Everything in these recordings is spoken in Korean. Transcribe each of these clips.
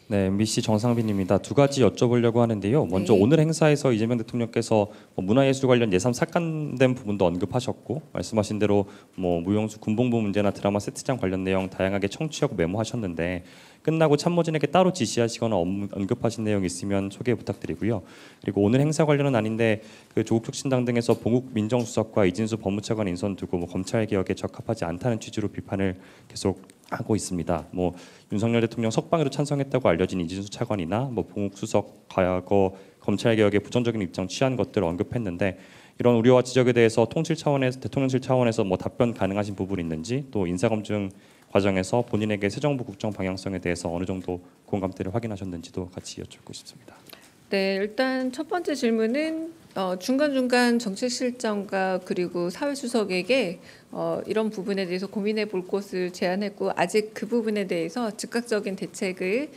네, MBC 정상빈입니다. 두 가지 여쭤보려고 하는데요. 먼저 네. 오늘 행사에서 이재명 대통령께서 문화예술 관련 예산 삭감된 부분도 언급하셨고, 말씀하신 대로 무용수 군복무 문제나 드라마 세트장 관련 내용 다양하게 청취하고 메모하셨는데, 끝나고 참모진에게 따로 지시하시거나 언급하신 내용 있으면 소개 부탁드리고요. 그리고 오늘 행사 관련은 아닌데 조국 혁신당 등에서 봉욱 민정수석과 이진수 법무차관 인선 두고 검찰 개혁에 적합하지 않다는 취지로 비판을 계속 하고 있습니다. 윤석열 대통령 석방에도 찬성했다고 알려진 이진수 차관이나 봉욱 수석 과거 검찰 개혁에 부정적인 입장 취한 것들을 언급했는데, 이런 우려와 지적에 대해서 통실 차원에서 대통령실 차원에서 답변 가능하신 부분이 있는지, 또 인사검증 과정에서 본인에게 새 정부 국정 방향성에 대해서 어느 정도 공감대를 확인하셨는지도 같이 여쭙고 싶습니다. 네, 일단 첫 번째 질문은 중간중간 정책실장과 그리고 사회수석에게 이런 부분에 대해서 고민해 볼 것을 제안했고, 아직 그 부분에 대해서 즉각적인 대책을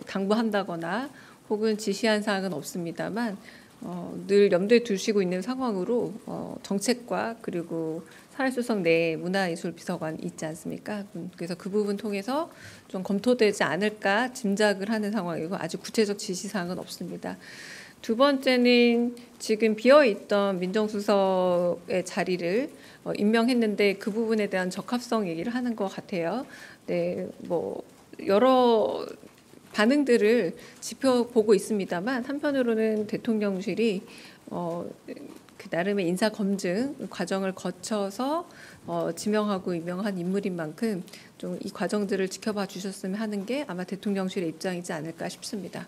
당부한다거나 혹은 지시한 사항은 없습니다만, 늘 염두에 두시고 있는 상황으로 정책과 그리고 사회수석 내에 문화예술비서관 있지 않습니까? 그래서 그 부분 통해서 좀 검토되지 않을까 짐작을 하는 상황이고, 아주 구체적 지시사항은 없습니다. 두 번째는 지금 비어있던 민정수석의 자리를 임명했는데 그 부분에 대한 적합성 얘기를 하는 것 같아요. 네, 여러 반응들을 지켜보고 있습니다만, 한편으로는 대통령실이 그 나름의 인사 검증 과정을 거쳐서 지명하고 임명한 인물인 만큼 좀 이 과정들을 지켜봐 주셨으면 하는 게 아마 대통령실의 입장이지 않을까 싶습니다.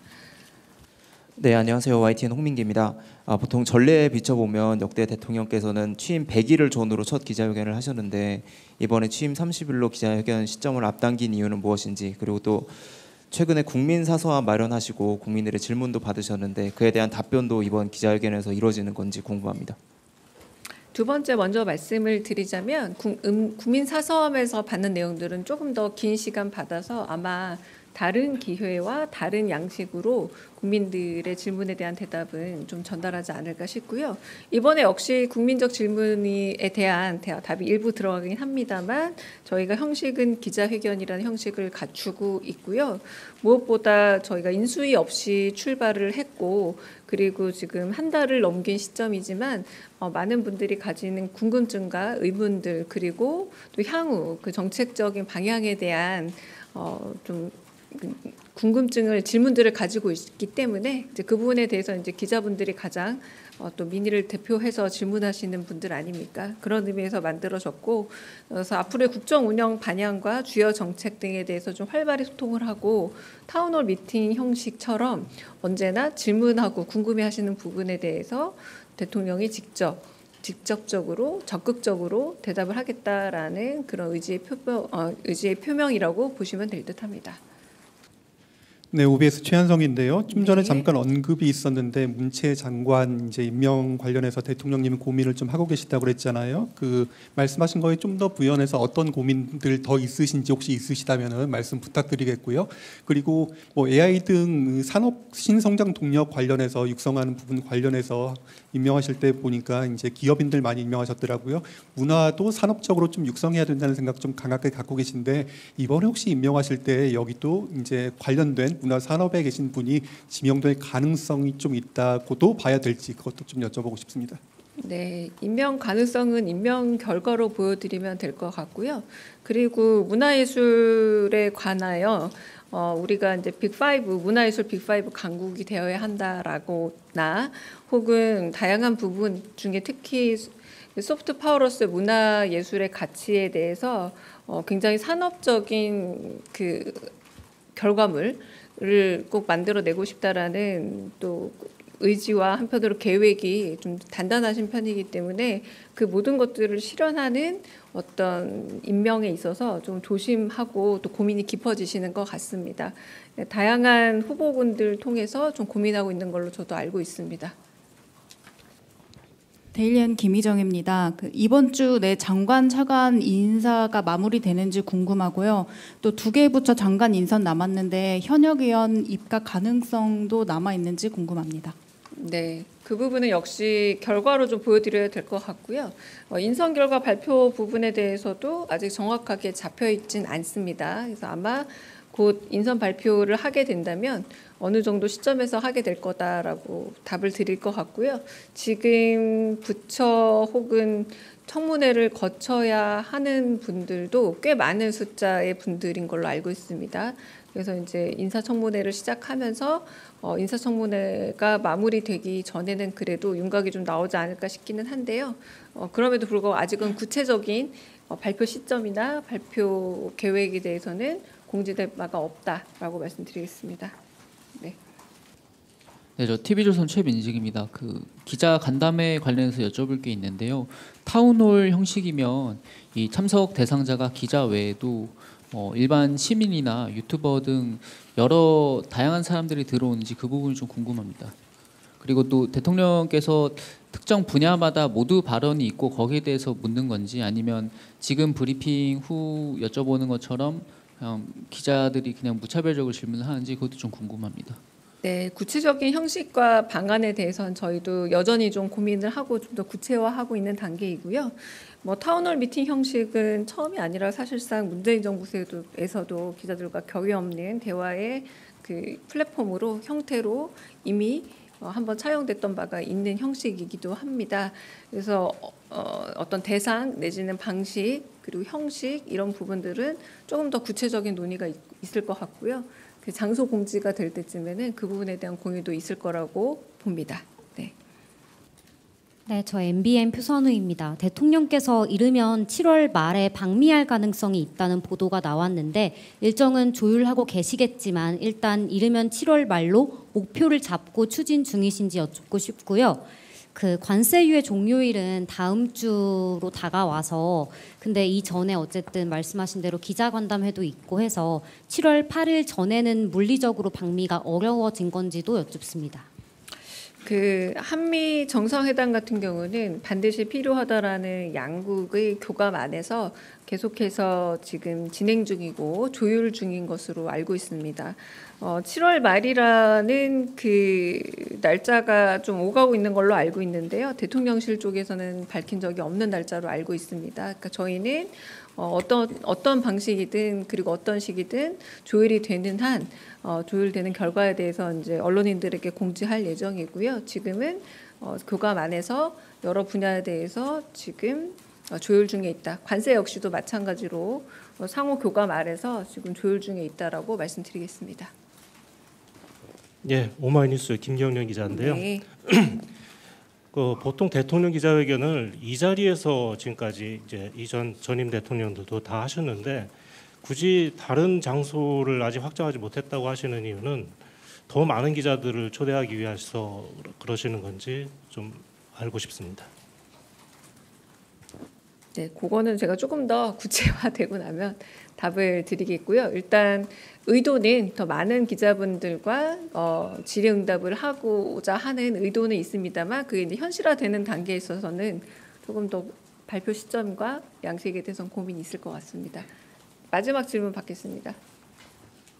네, 안녕하세요. YTN 홍민기입니다. 보통 전례에 비춰보면 역대 대통령께서는 취임 100일을 전후로 첫 기자회견을 하셨는데, 이번에 취임 30일로 기자회견 시점을 앞당긴 이유는 무엇인지, 그리고 또 최근에 국민사서와 마련하시고 국민들의 질문도 받으셨는데 그에 대한 답변도 이번 기자회견에서 이루어지는 건지 궁금합니다. 두 번째 먼저 말씀을 드리자면, 국민사서함에서 받는 내용들은 조금 더 긴 시간 받아서 아마 다른 기회와 다른 양식으로 국민들의 질문에 대한 대답은 좀 전달하지 않을까 싶고요. 이번에 역시 국민적 질문에 대한 답이 일부 들어가긴 합니다만, 저희가 형식은 기자회견이라는 형식을 갖추고 있고요. 무엇보다 저희가 인수위 없이 출발을 했고, 그리고 지금 한 달을 넘긴 시점이지만 많은 분들이 가지는 궁금증과 의문들, 그리고 또 향후 그 정책적인 방향에 대한 좀 궁금증을, 질문들을 가지고 있기 때문에 이제 그 부분에 대해서 이제 기자분들이 가장 또 민의를 대표해서 질문하시는 분들 아닙니까? 그런 의미에서 만들어졌고, 그래서 앞으로의 국정 운영 방향과 주요 정책 등에 대해서 좀 활발히 소통을 하고, 타운홀 미팅 형식처럼 언제나 질문하고 궁금해하시는 부분에 대해서 대통령이 직접적으로 적극적으로 대답을 하겠다라는 그런 의지의 표명이라고 보시면 될 듯합니다. 네, OBS 최한성인데요. 좀 전에 네. 잠깐 언급이 있었는데, 문체 장관 이제 임명 관련해서 대통령님은 고민을 좀 하고 계시다고 그랬잖아요. 그 말씀하신 거에 좀 더 부연해서 어떤 고민들 더 있으신지 혹시 있으시다면은 말씀 부탁드리겠고요. 그리고 AI 등 산업 신성장 동력 관련해서 육성하는 부분 관련해서 임명하실 때 보니까 이제 기업인들 많이 임명하셨더라고요. 문화도 산업적으로 좀 육성해야 된다는 생각 좀 강하게 갖고 계신데, 이번에 혹시 임명하실 때 여기도 이제 관련된 문화 산업에 계신 분이 지명될 가능성이 좀 있다고도 봐야 될지, 그것도 좀 여쭤보고 싶습니다. 네, 임명 가능성은 임명 결과로 보여드리면 될 것 같고요. 그리고 문화예술에 관하여 우리가 이제 문화예술 빅5 강국이 되어야 한다라고나, 혹은 다양한 부분 중에 특히 소프트 파워로서의 문화예술의 가치에 대해서 굉장히 산업적인 그 결과물을 꼭 만들어내고 싶다라는 또 의지와 한편으로 계획이 좀 단단하신 편이기 때문에 그 모든 것들을 실현하는 어떤 임명에 있어서 좀 조심하고 또 고민이 깊어지시는 것 같습니다. 다양한 후보군들 통해서 좀 고민하고 있는 걸로 저도 알고 있습니다. 데일리언 김희정입니다. 이번 주 내 장관, 차관 인사가 마무리되는지 궁금하고요. 또 두 개 부처 장관 인선 남았는데 현역 의원 입각 가능성도 남아 있는지 궁금합니다. 네, 그 부분은 역시 결과로 좀 보여드려야 될 것 같고요. 인선 결과 발표 부분에 대해서도 아직 정확하게 잡혀 있진 않습니다. 그래서 아마 곧 인선 발표를 하게 된다면 어느 정도 시점에서 하게 될 거다라고 답을 드릴 것 같고요. 지금 부처 혹은 청문회를 거쳐야 하는 분들도 꽤 많은 숫자의 분들인 걸로 알고 있습니다. 그래서 이제 인사청문회를 시작하면서 인사청문회가 마무리되기 전에는 그래도 윤곽이 좀 나오지 않을까 싶기는 한데요. 그럼에도 불구하고 아직은 구체적인 발표 시점이나 발표 계획에 대해서는 공지될 바가 없다라고 말씀드리겠습니다. 네. 네, 저 TV조선 최민식입니다. 그 기자 간담회 관련해서 여쭤볼 게 있는데요. 타운홀 형식이면 이 참석 대상자가 기자 외에도 일반 시민이나 유튜버 등 여러 다양한 사람들이 들어오는지 그 부분이 좀 궁금합니다. 그리고 또 대통령께서 특정 분야마다 모두 발언이 있고 거기에 대해서 묻는 건지 아니면 지금 브리핑 후 여쭤보는 것처럼 그냥 기자들이 그냥 무차별적으로 질문을 하는지 그것도 좀 궁금합니다. 네, 구체적인 형식과 방안에 대해서는 저희도 여전히 좀 고민을 하고 좀 더 구체화하고 있는 단계이고요. 뭐 타운홀 미팅 형식은 처음이 아니라 사실상 문재인 정부에서도 기자들과 격이 없는 대화의 그 플랫폼으로 형태로 이미 한번 차용됐던 바가 있는 형식이기도 합니다. 그래서 어떤 대상 내지는 방식 그리고 형식 이런 부분들은 조금 더 구체적인 논의가 있을 것 같고요. 그 장소 공지가 될 때쯤에는 그 부분에 대한 공유도 있을 거라고 봅니다. 네. 네, 저 MBN 표선우입니다. 대통령께서 이르면 7월 말에 방미할 가능성이 있다는 보도가 나왔는데 일정은 조율하고 계시겠지만 일단 이르면 7월 말로 목표를 잡고 추진 중이신지 여쭙고 싶고요. 그 관세 유예 종료일은 다음 주로 다가와서 근데 이전에 어쨌든 말씀하신 대로 기자간담회도 있고 해서 7월 8일 전에는 물리적으로 방미가 어려워진 건지도 여쭙습니다. 그 한미 정상회담 같은 경우는 반드시 필요하다라는 양국의 교감 안에서 계속해서 지금 진행 중이고 조율 중인 것으로 알고 있습니다. 7월 말이라는 그 날짜가 좀 오가고 있는 걸로 알고 있는데요. 대통령실 쪽에서는 밝힌 적이 없는 날짜로 알고 있습니다. 그러니까 저희는 어떤 방식이든 그리고 어떤 시기든 조율이 되는 한 조율되는 결과에 대해서 이제 언론인들에게 공지할 예정이고요. 지금은 교감 안에서 여러 분야에 대해서 지금 조율 중에 있다. 관세 역시도 마찬가지로 상호 교감 아래서 지금 조율 중에 있다라고 말씀드리겠습니다. 예, 오마이뉴스 김경련 기자인데요. 네. 보통 대통령 기자회견을 이 자리에서 지금까지 이제 이전 전임 대통령들도 다 하셨는데 굳이 다른 장소를 아직 확정하지 못했다고 하시는 이유는 더 많은 기자들을 초대하기 위해서 그러시는 건지 좀 알고 싶습니다. 네, 그거는 제가 조금 더 구체화되고 나면 답을 드리겠고요. 일단 의도는 더 많은 기자분들과 질의응답을 하고자 하는 의도는 있습니다만 그게 이제 현실화되는 단계에 있어서는 조금 더 발표 시점과 양식에 대해서는 고민이 있을 것 같습니다. 마지막 질문 받겠습니다.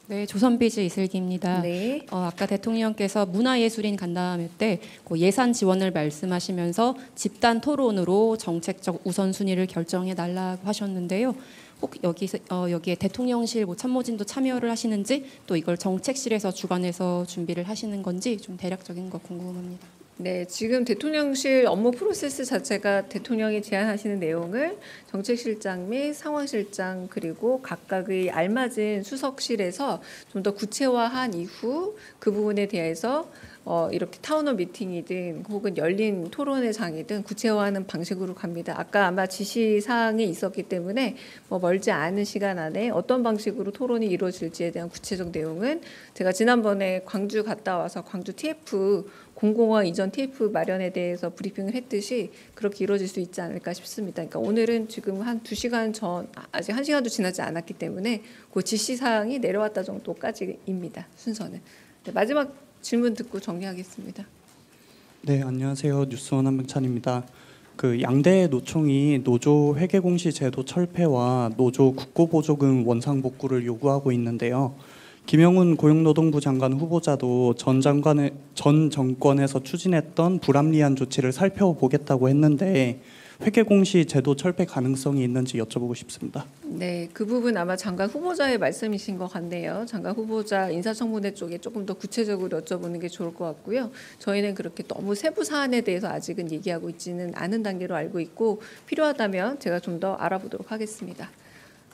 네, 조선비즈 이슬기입니다. 네. 아까 대통령께서 문화예술인 간담회 때 예산 지원을 말씀하시면서 집단 토론으로 정책적 우선순위를 결정해 달라고 하셨는데요. 혹 여기에 대통령실 참모진도 참여를 하시는지 또 이걸 정책실에서 주관해서 준비를 하시는 건지 좀 대략적인 거 궁금합니다. 네, 지금 대통령실 업무 프로세스 자체가 대통령이 제안하시는 내용을 정책실장 및 상황실장 그리고 각각의 알맞은 수석실에서 좀 더 구체화한 이후 그 부분에 대해서 이렇게 타운홀 미팅이든 혹은 열린 토론회 장이든 구체화하는 방식으로 갑니다. 아까 아마 지시 사항이 있었기 때문에 멀지 않은 시간 안에 어떤 방식으로 토론이 이루어질지에 대한 구체적 내용은 제가 지난번에 광주 갔다 와서 광주 TF 공공화 이전 TF 마련에 대해서 브리핑을 했듯이 그렇게 이루어질 수 있지 않을까 싶습니다. 그러니까 오늘은 지금 한 2시간 전 아직 1시간도 지나지 않았기 때문에 그 지시 사항이 내려왔다 정도까지입니다. 순서는. 네, 마지막 질문 듣고 정리하겠습니다. 네, 안녕하세요. 뉴스원 한명찬입니다. 그 양대 노총이 노조 회계공시 제도 철폐와 노조 국고보조금 원상복구를 요구하고 있는데요. 김영훈 고용노동부 장관 후보자도 전 정권에서 추진했던 불합리한 조치를 살펴보겠다고 했는데 회계공시 제도 철폐 가능성이 있는지 여쭤보고 싶습니다. 네, 그 부분 아마 장관 후보자의 말씀이신 것 같네요. 장관 후보자 인사청문회 쪽에 조금 더 구체적으로 여쭤보는 게 좋을 것 같고요. 저희는 그렇게 너무 세부 사안에 대해서 아직은 얘기하고 있지는 않은 단계로 알고 있고 필요하다면 제가 좀 더 알아보도록 하겠습니다.